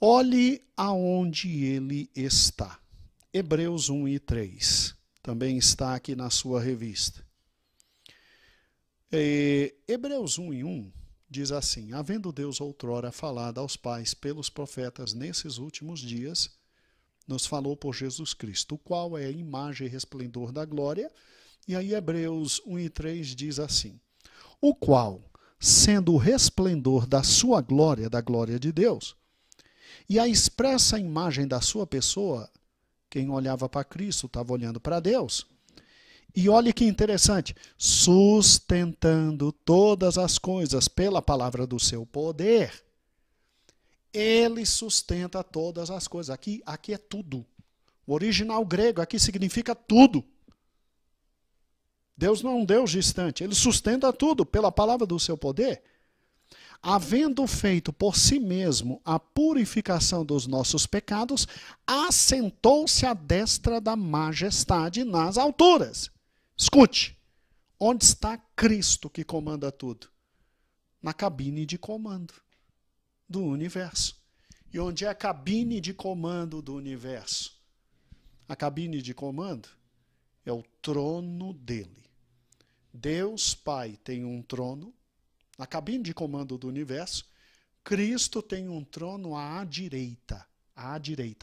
Olhe aonde ele está. Hebreus 1 e 3. Também está aqui na sua revista. Hebreus 1 e 1 diz assim, havendo Deus outrora falado aos pais pelos profetas nesses últimos dias, nos falou por Jesus Cristo, o qual é a imagem e resplendor da glória. E aí Hebreus 1 e 3 diz assim, o qual, sendo o resplendor da sua glória, da glória de Deus, e a expressa imagem da sua pessoa, quem olhava para Cristo estava olhando para Deus. E olha que interessante, sustentando todas as coisas pela palavra do seu poder. Ele sustenta todas as coisas. Aqui é tudo. O original grego aqui significa tudo. Deus não é um Deus distante, ele sustenta tudo pela palavra do seu poder. havendo feito por si mesmo a purificação dos nossos pecados, assentou-se à destra da majestade nas alturas. Escute, onde está Cristo que comanda tudo? Na cabine de comando do universo. E onde é a cabine de comando do universo? A cabine de comando é o trono dele. Deus Pai tem um trono, na cabine de comando do universo. Cristo tem um trono à direita, à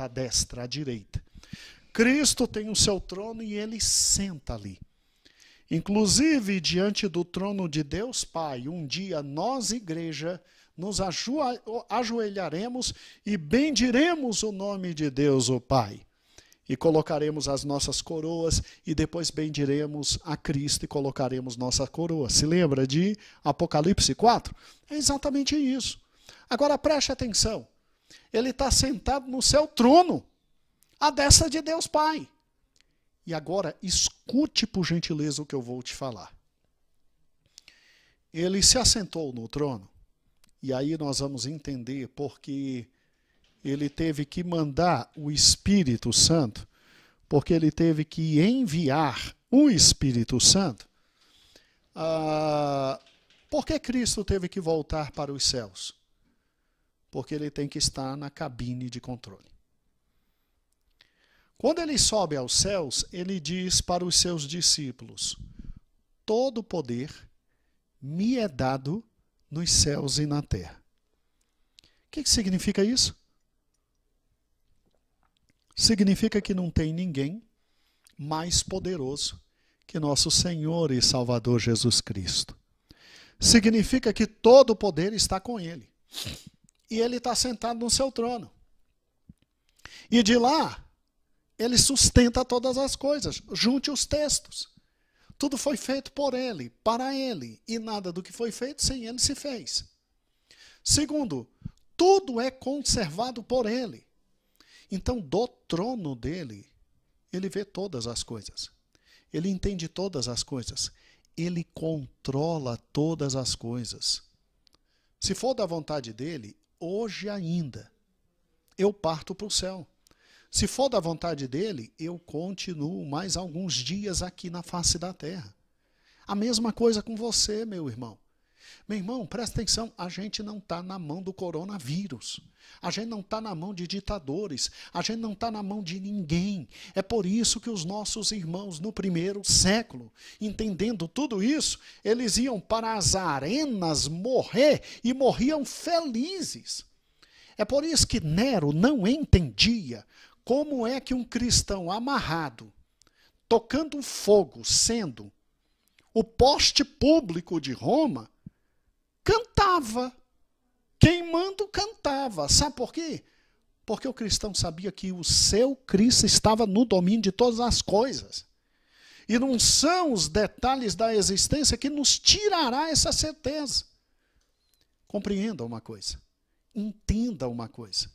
destra, à direita. Cristo tem o seu trono e ele senta ali. Inclusive, diante do trono de Deus Pai, um dia nós, igreja, nos ajoelharemos e bendiremos o nome de Deus, o Pai. E colocaremos as nossas coroas e depois bendiremos a Cristo e colocaremos nossa coroa. Se lembra de Apocalipse 4? É exatamente isso. Agora preste atenção. Ele está sentado no seu trono, à destra de Deus Pai. E agora escute por gentileza o que eu vou te falar. Ele se assentou no trono. E aí nós vamos entender porque ele teve que mandar o Espírito Santo, porque ele teve que enviar o Espírito Santo. Por que Cristo teve que voltar para os céus? Porque ele tem que estar na cabine de controle. Quando ele sobe aos céus, ele diz para os seus discípulos: todo poder me é dado nos céus e na terra. O que significa isso? Significa que não tem ninguém mais poderoso que nosso Senhor e Salvador Jesus Cristo. Significa que todo o poder está com ele. E ele está sentado no seu trono. E de lá, ele sustenta todas as coisas. Junte os textos. Tudo foi feito por ele, para ele, e nada do que foi feito sem ele se fez. Segundo, tudo é conservado por ele. Então, do trono dele, ele vê todas as coisas. Ele entende todas as coisas. Ele controla todas as coisas. Se for da vontade dele, hoje ainda, eu parto para o céu. Se for da vontade dele, eu continuo mais alguns dias aqui na face da terra. A mesma coisa com você, meu irmão. Meu irmão, presta atenção, a gente não está na mão do coronavírus. A gente não está na mão de ditadores. A gente não está na mão de ninguém. É por isso que os nossos irmãos no primeiro século, entendendo tudo isso, eles iam para as arenas morrer e morriam felizes. É por isso que Nero não entendia como é que um cristão amarrado, tocando fogo, sendo o poste público de Roma, cantava. Queimando, cantava. Sabe por quê? Porque o cristão sabia que o seu Cristo estava no domínio de todas as coisas. E não são os detalhes da existência que nos tirará essa certeza. Compreenda uma coisa. Entenda uma coisa.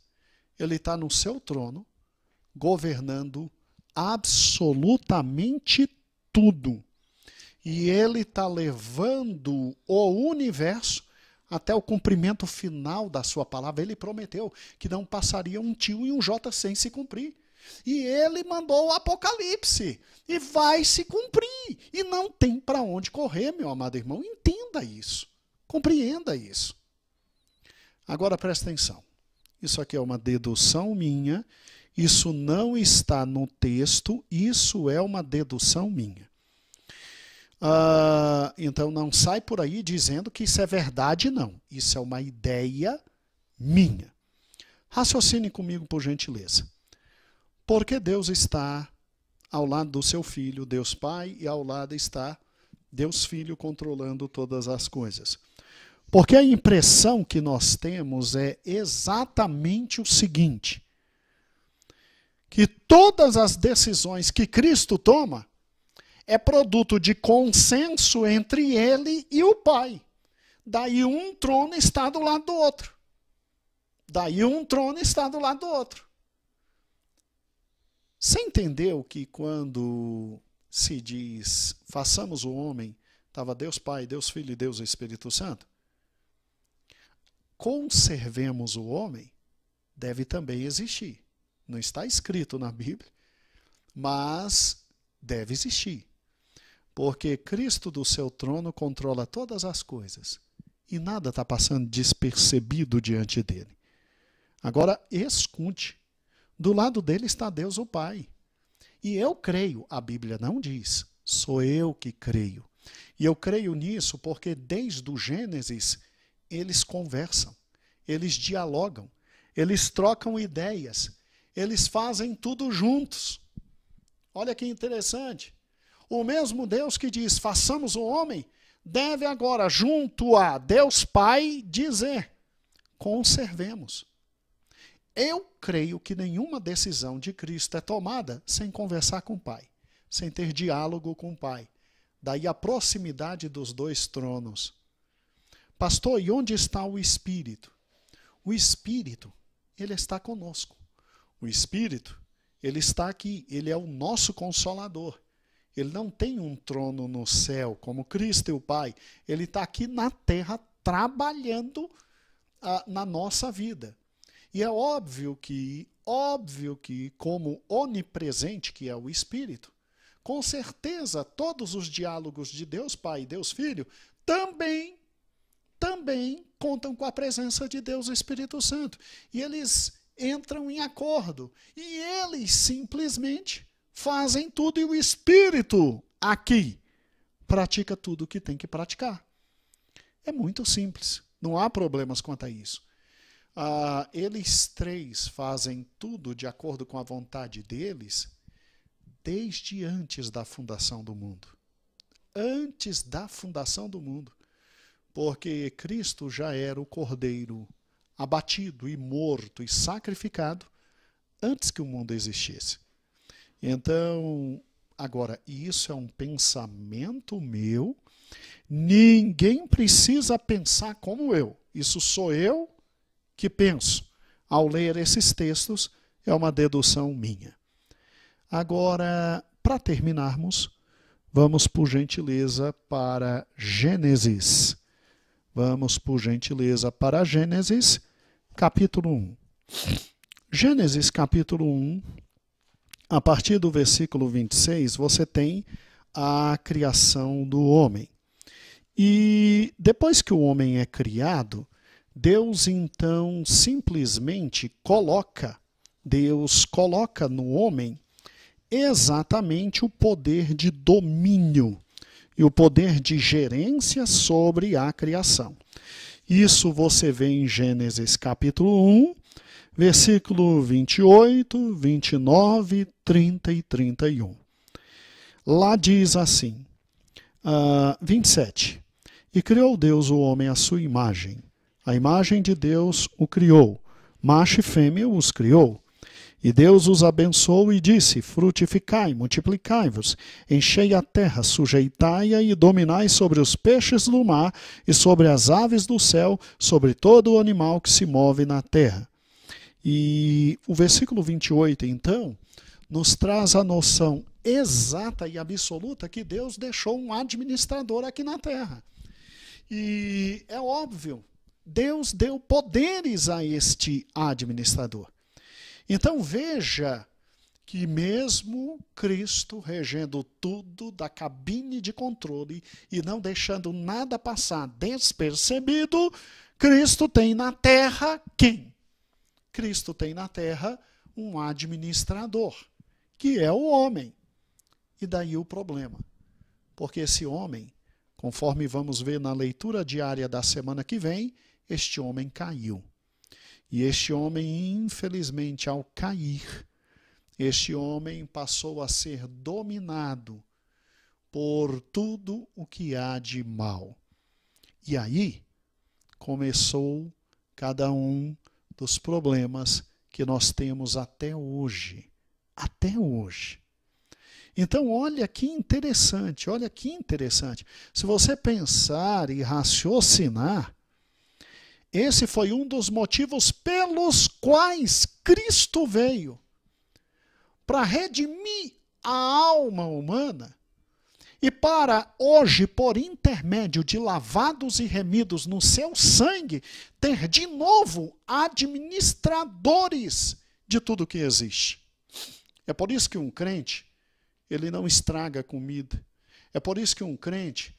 Ele está no seu trono, governando absolutamente tudo. E ele está levando o universo até o cumprimento final da sua palavra. Ele prometeu que não passaria um tio e um J sem se cumprir. E ele mandou o Apocalipse. E vai se cumprir. E não tem para onde correr, meu amado irmão. Entenda isso. Compreenda isso. Agora presta atenção. Isso aqui é uma dedução minha. Isso não está no texto. Isso é uma dedução minha. Então não sai por aí dizendo que isso é verdade, não. Isso é uma ideia minha. Raciocine comigo, por gentileza. Porque Deus está ao lado do seu Filho, Deus Pai, e ao lado está Deus Filho controlando todas as coisas. Porque a impressão que nós temos é exatamente o seguinte: que todas as decisões que Cristo toma é produto de consenso entre ele e o Pai. Daí um trono está do lado do outro. Daí um trono está do lado do outro. Você entendeu que quando se diz façamos o homem, estava Deus Pai, Deus Filho e Deus Espírito Santo? conservemos o homem deve também existir. Não está escrito na Bíblia, mas deve existir. Porque Cristo do seu trono controla todas as coisas e nada está passando despercebido diante dele. Agora, escute, do lado dele está Deus o Pai. E eu creio, a Bíblia não diz, sou eu que creio. E eu creio nisso porque desde o Gênesis eles conversam, eles dialogam, eles trocam ideias, eles fazem tudo juntos. Olha que interessante. O mesmo Deus que diz, façamos o homem, deve agora, junto a Deus Pai, dizer, conservemos. Eu creio que nenhuma decisão de Cristo é tomada sem conversar com o Pai, sem ter diálogo com o Pai. Daí a proximidade dos dois tronos. Pastor, e onde está o Espírito? O Espírito, ele está conosco. O Espírito, ele está aqui, ele é o nosso Consolador. Ele não tem um trono no céu, como Cristo e o Pai. Ele está aqui na terra, trabalhando na nossa vida. E é óbvio que, como onipresente, que é o Espírito, com certeza todos os diálogos de Deus Pai e Deus Filho também contam com a presença de Deus Espírito Santo. E eles entram em acordo. E eles simplesmente fazem tudo e o Espírito aqui pratica tudo o que tem que praticar. É muito simples, não há problemas quanto a isso. Eles três fazem tudo de acordo com a vontade deles desde antes da fundação do mundo. Antes da fundação do mundo. Porque Cristo já era o Cordeiro abatido e morto e sacrificado antes que o mundo existisse. Então, agora, isso é um pensamento meu, ninguém precisa pensar como eu. Isso sou eu que penso. Ao ler esses textos, é uma dedução minha. Agora, para terminarmos, vamos, por gentileza, para Gênesis. Vamos, por gentileza, para Gênesis, capítulo 1. Gênesis, capítulo 1, a partir do versículo 26, você tem a criação do homem. E depois que o homem é criado, Deus então simplesmente coloca no homem exatamente o poder de domínio e o poder de gerência sobre a criação. Isso você vê em Gênesis capítulo 1, versículo 28, 29, 30 e 31. Lá diz assim, 27. E criou Deus o homem à sua imagem. A imagem de Deus o criou. Macho e fêmea os criou. E Deus os abençoou e disse, frutificai, multiplicai-vos, enchei a terra, sujeitai-a e dominai sobre os peixes do mar e sobre as aves do céu, sobre todo o animal que se move na terra. E o versículo 28, então, nos traz a noção exata e absoluta que Deus deixou um administrador aqui na terra. E é óbvio, Deus deu poderes a este administrador. Então veja que mesmo Cristo regendo tudo da cabine de controle e não deixando nada passar despercebido, Cristo tem na terra quem? Cristo tem na terra um administrador, que é o homem. E daí o problema. Porque esse homem, conforme vamos ver na leitura diária da semana que vem, este homem caiu. E este homem, infelizmente, ao cair, este homem passou a ser dominado por tudo o que há de mal. E aí começou cada um dos problemas que nós temos até hoje. Até hoje. Então, olha que interessante, olha que interessante. Se você pensar e raciocinar, esse foi um dos motivos pelos quais Cristo veio. Para redimir a alma humana E para hoje, por intermédio de lavados e remidos no seu sangue, ter de novo administradores de tudo que existe. É por isso que um crente, ele não estraga comida. É por isso que um crente,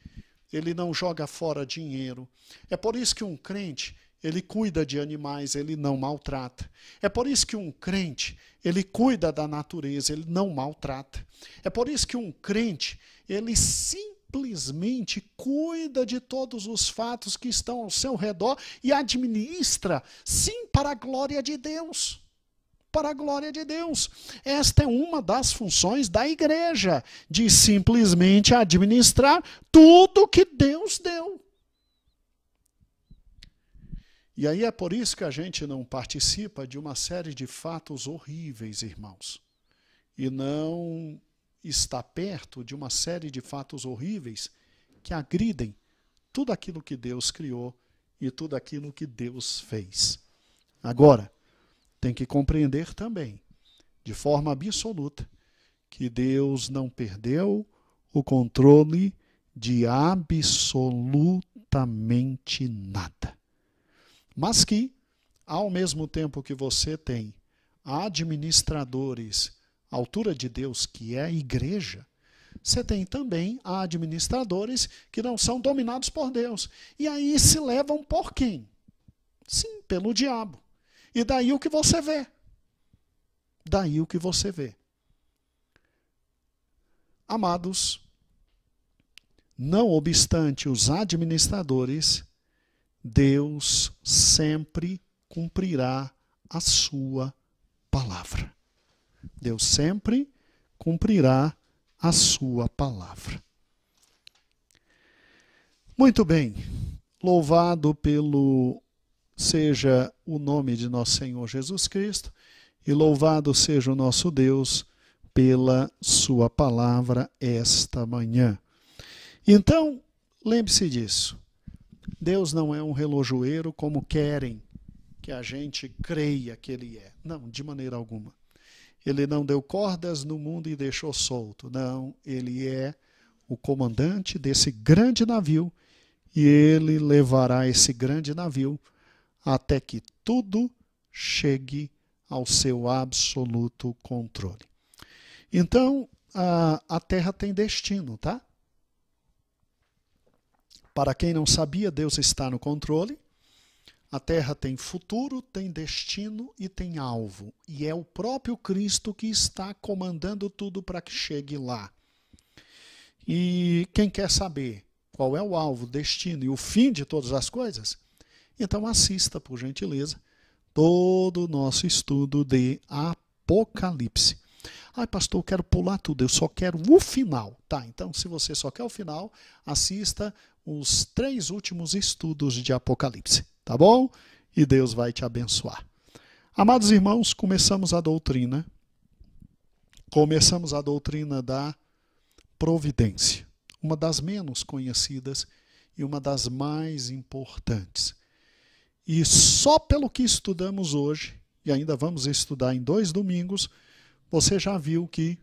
ele não joga fora dinheiro. É por isso que um crente, ele cuida de animais, ele não maltrata. É por isso que um crente, ele cuida da natureza, ele não maltrata. É por isso que um crente, ele simplesmente cuida de todos os fatos que estão ao seu redor e administra, sim, para a glória de Deus. Para a glória de Deus. Esta é uma das funções da igreja, de simplesmente administrar tudo que Deus deu. E aí é por isso que a gente não participa de uma série de fatos horríveis, irmãos. E não está perto de uma série de fatos horríveis que agridem tudo aquilo que Deus criou e tudo aquilo que Deus fez. Agora, tem que compreender também, de forma absoluta, que Deus não perdeu o controle de absolutamente nada. Mas que, ao mesmo tempo que você tem administradores à altura de Deus, que é a igreja, você tem também administradores que não são dominados por Deus. E aí se levam por quem? Sim, pelo diabo. E daí o que você vê? Daí o que você vê. Amados, não obstante os administradores, Deus sempre cumprirá a sua palavra. Deus sempre cumprirá a sua palavra. Muito bem. Louvado seja o nome de nosso Senhor Jesus Cristo e louvado seja o nosso Deus pela sua palavra esta manhã. Então, lembre-se disso. Deus não é um relojoeiro como querem que a gente creia que Ele é. Não, de maneira alguma. Ele não deu cordas no mundo e deixou solto. Não, Ele é o comandante desse grande navio e Ele levará esse grande navio até que tudo chegue ao seu absoluto controle. Então, a Terra tem destino, tá? Para quem não sabia, Deus está no controle. A Terra tem futuro, tem destino e tem alvo. E é o próprio Cristo que está comandando tudo para que chegue lá. E quem quer saber qual é o alvo, destino e o fim de todas as coisas, então assista, por gentileza, todo o nosso estudo de Apocalipse. Ai, pastor, eu quero pular tudo, eu só quero o final. Tá, então se você só quer o final, assista os 3 últimos estudos de Apocalipse, tá bom? E Deus vai te abençoar. Amados irmãos, começamos a doutrina da providência, uma das menos conhecidas e uma das mais importantes. E só pelo que estudamos hoje, e ainda vamos estudar em 2 domingos, você já viu que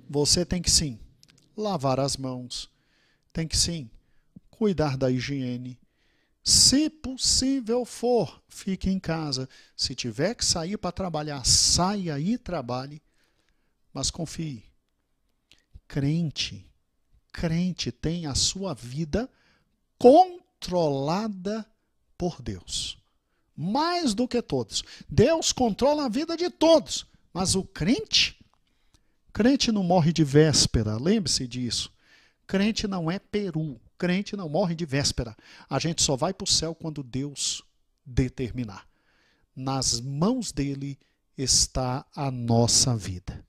você tem que sim lavar as mãos, tem que sim cuidar da higiene. Se possível for, fique em casa. Se tiver que sair para trabalhar, saia e trabalhe. Mas confie, crente tem a sua vida controlada por Deus. Mais do que todos. Deus controla a vida de todos. Mas o crente não morre de véspera. Lembre-se disso. Crente não é peru. Crente não morre de véspera. A gente só vai para o céu quando Deus determinar. Nas mãos dele está a nossa vida.